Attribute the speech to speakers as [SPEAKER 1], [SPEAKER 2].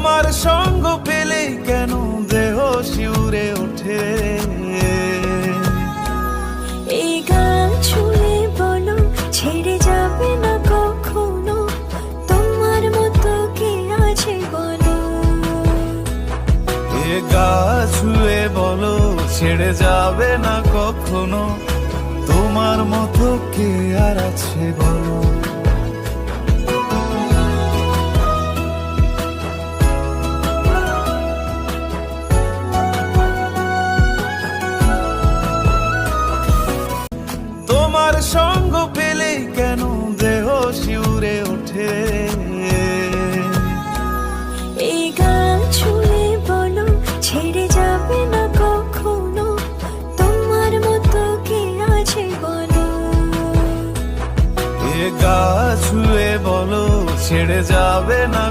[SPEAKER 1] তোমার সঙ্গ পেলে কেন দেহ শিউরে ওঠে।
[SPEAKER 2] এই গান ছুঁয়ে বলো ছেড়ে যাবে না কখনো, তোমার মতো কে আছে বলো।
[SPEAKER 1] এ গা ছুঁয়ে বলো ছেড়ে যাবে না কখনো, তোমার মতো কে আর আছে বলো। তোমার সঙ্গ পেলে কেন দেহ শিউরে ওঠে।
[SPEAKER 2] এই গান ছুঁয়ে বলো ছেড়ে যাবে না কখনো, তোমার মতো কে আছে বলো।
[SPEAKER 1] এ গা ছুঁয়ে বলো ছেড়ে যাবে না